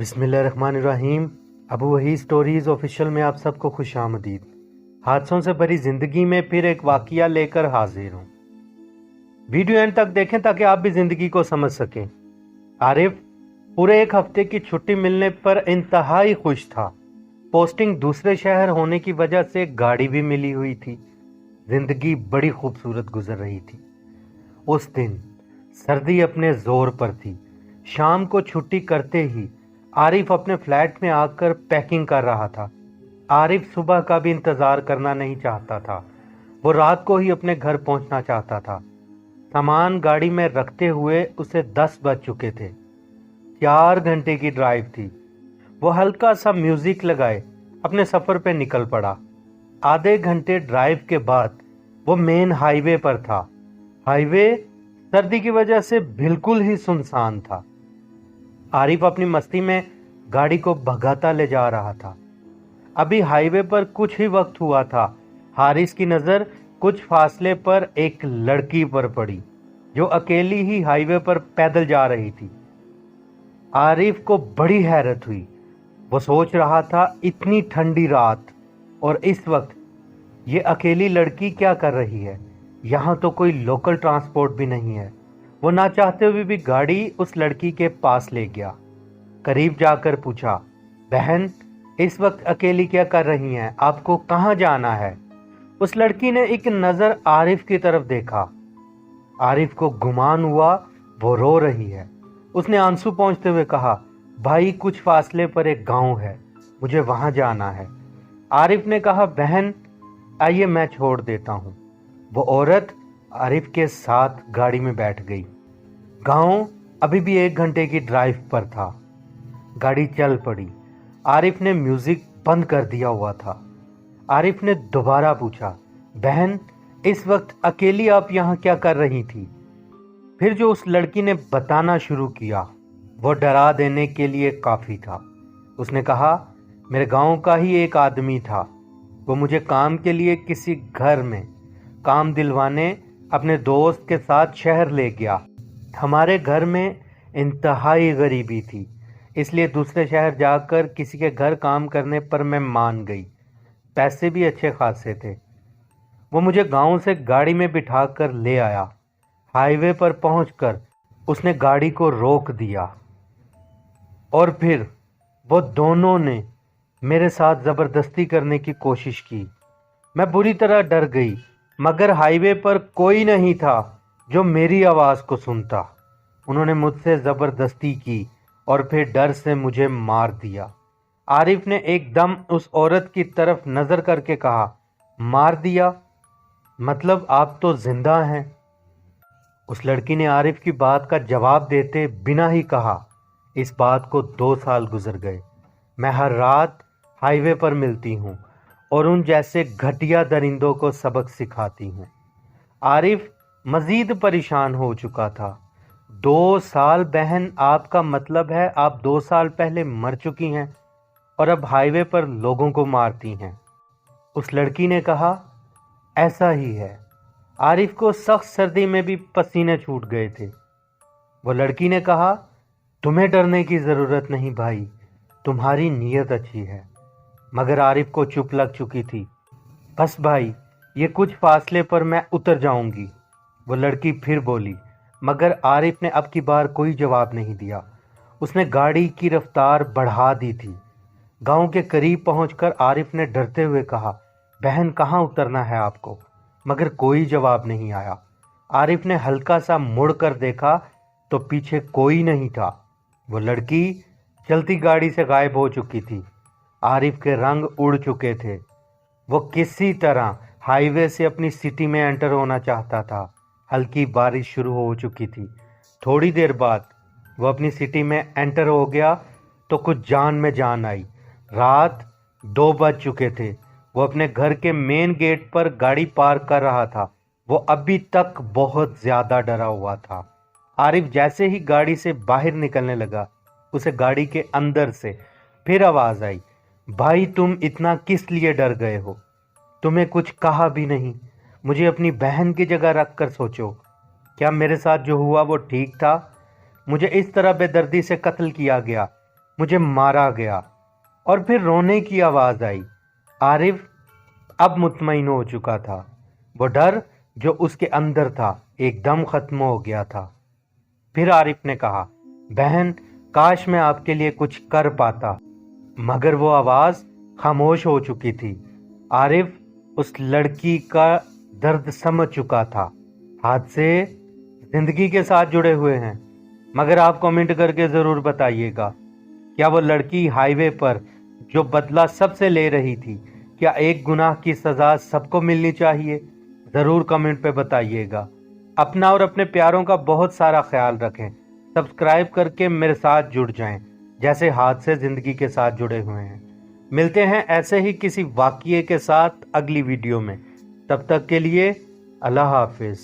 बिस्मिल्लाहिर्रहमानिर्रहीम। अबू वही stories official में आप सबको खुश आमदीद। हादसों से भरी जिंदगी में फिर एक वाकया लेकर हाजिर हूँ। वीडियो एंड तक देखें ताकि आप भी जिंदगी को समझ सकें। आरिफ पूरे एक हफ्ते की छुट्टी मिलने पर इंतहाई खुश था। पोस्टिंग दूसरे शहर होने की वजह से गाड़ी भी मिली हुई थी। जिंदगी बड़ी खूबसूरत गुजर रही थी। उस दिन सर्दी अपने जोर पर थी। शाम को छुट्टी करते ही आरिफ अपने फ्लैट में आकर पैकिंग कर रहा था। आरिफ सुबह का भी इंतजार करना नहीं चाहता था। वो रात को ही अपने घर पहुंचना चाहता था। सामान गाड़ी में रखते हुए उसे 10 बज चुके थे। 4 घंटे की ड्राइव थी। वो हल्का सा म्यूजिक लगाए अपने सफर पे निकल पड़ा। आधे घंटे ड्राइव के बाद वो मेन हाईवे पर था। हाईवे सर्दी की वजह से बिल्कुल ही सुनसान था। आरिफ अपनी मस्ती में गाड़ी को भगाता ले जा रहा था। अभी हाईवे पर कुछ ही वक्त हुआ था, हारिस की नजर कुछ फासले पर एक लड़की पर पड़ी जो अकेली ही हाईवे पर पैदल जा रही थी। आरिफ को बड़ी हैरत हुई। वो सोच रहा था इतनी ठंडी रात और इस वक्त ये अकेली लड़की क्या कर रही है। यहाँ तो कोई लोकल ट्रांसपोर्ट भी नहीं है। वो ना चाहते हुए भी गाड़ी उस लड़की के पास ले गया। करीब जाकर पूछा, बहन इस वक्त अकेली क्या कर रही हैं? आपको कहाँ जाना है? उस लड़की ने एक नज़र आरिफ की तरफ देखा। आरिफ को गुमान हुआ वो रो रही है। उसने आंसू पोंछते हुए कहा, भाई कुछ फासले पर एक गांव है, मुझे वहां जाना है। आरिफ ने कहा, बहन आइए मैं छोड़ देता हूँ। वो औरत आरिफ के साथ गाड़ी में बैठ गई। गांव अभी भी 1 घंटे की ड्राइव पर था। गाड़ी चल पड़ी। आरिफ ने म्यूजिक बंद कर दिया हुआ था। आरिफ ने दोबारा पूछा, बहन इस वक्त अकेली आप यहाँ क्या कर रही थी? फिर जो उस लड़की ने बताना शुरू किया वो डरा देने के लिए काफ़ी था। उसने कहा, मेरे गांव का ही एक आदमी था। वो मुझे काम के लिए किसी घर में काम दिलवाने अपने दोस्त के साथ शहर ले गया। हमारे घर में इंतहाई गरीबी थी, इसलिए दूसरे शहर जाकर किसी के घर काम करने पर मैं मान गई। पैसे भी अच्छे खासे थे। वो मुझे गांव से गाड़ी में बिठाकर ले आया। हाईवे पर पहुंचकर उसने गाड़ी को रोक दिया और फिर वो दोनों ने मेरे साथ ज़बरदस्ती करने की कोशिश की। मैं बुरी तरह डर गई, मगर हाईवे पर कोई नहीं था जो मेरी आवाज़ को सुनता। उन्होंने मुझसे ज़बरदस्ती की और फिर डर से मुझे मार दिया। आरिफ ने एकदम उस औरत की तरफ नज़र करके कहा, मार दिया? मतलब आप तो जिंदा हैं? उस लड़की ने आरिफ की बात का जवाब देते बिना ही कहा, इस बात को 2 साल गुजर गए। मैं हर रात हाईवे पर मिलती हूँ और उन जैसे घटिया दरिंदों को सबक सिखाती हूँ। आरिफ मज़ीद परेशान हो चुका था। 2 साल बहन, आपका मतलब है आप 2 साल पहले मर चुकी हैं और अब हाईवे पर लोगों को मारती हैं? उस लड़की ने कहा, ऐसा ही है। आरिफ को सख्त सर्दी में भी पसीने छूट गए थे। वो लड़की ने कहा, तुम्हें डरने की ज़रूरत नहीं भाई, तुम्हारी नीयत अच्छी है। मगर आरिफ को चुप लग चुकी थी। बस भाई ये कुछ फासले पर मैं उतर जाऊंगी, वो लड़की फिर बोली। मगर आरिफ ने अब की बार कोई जवाब नहीं दिया। उसने गाड़ी की रफ्तार बढ़ा दी थी। गांव के करीब पहुंचकर आरिफ ने डरते हुए कहा, बहन कहाँ उतरना है आपको? मगर कोई जवाब नहीं आया। आरिफ ने हल्का सा मुड़ कर देखा तो पीछे कोई नहीं था। वो लड़की चलती गाड़ी से गायब हो चुकी थी। आरिफ के रंग उड़ चुके थे। वो किसी तरह हाईवे से अपनी सिटी में एंटर होना चाहता था। हल्की बारिश शुरू हो चुकी थी। थोड़ी देर बाद वो अपनी सिटी में एंटर हो गया तो कुछ जान में जान आई। रात 2 बज चुके थे। वो अपने घर के मेन गेट पर गाड़ी पार्क कर रहा था। वो अभी तक बहुत ज़्यादा डरा हुआ था। आरिफ जैसे ही गाड़ी से बाहर निकलने लगा, उसे गाड़ी के अंदर से फिर आवाज़ आई, भाई तुम इतना किस लिए डर गए हो? तुम्हें कुछ कहा भी नहीं। मुझे अपनी बहन की जगह रख कर सोचो, क्या मेरे साथ जो हुआ वो ठीक था? मुझे इस तरह बेदर्दी से कत्ल किया गया। مجھے مارا گیا، اور پھر رونے کی آواز آئی۔ عارف اب مطمئن ہو چکا تھا، وہ ڈر جو اس کے اندر تھا ایک دم ختم ہو گیا تھا۔ پھر عارف نے کہا، بہن کاش میں آپ کے لیے کچھ کر پاتا، مگر وہ آواز خاموش ہو چکی تھی۔ عارف اس لڑکی کا درد سمجھ چکا تھا۔ حادثے زندگی کے ساتھ جڑے ہوئے ہیں، مگر آپ کمنٹ کر کے ضرور بتائیے گا، کیا وہ لڑکی ہائی وے پر جو بدلہ سب سے لے رہی تھی، کیا ایک گناہ کی سزا سب کو ملنی چاہیے؟ ضرور کمنٹ پہ بتائیے گا۔ اپنا اور اپنے پیاروں کا بہت سارا خیال رکھیں، سبسکرائب کر کے میرے ساتھ جڑ جائیں، جیسے حادثے زندگی کے ساتھ جڑے ہوئے ہیں۔ ملتے ہیں ایسے ہی کسی واقعے کے ساتھ اگلی ویڈیو میں، تب تک کے لیے اللہ حافظ۔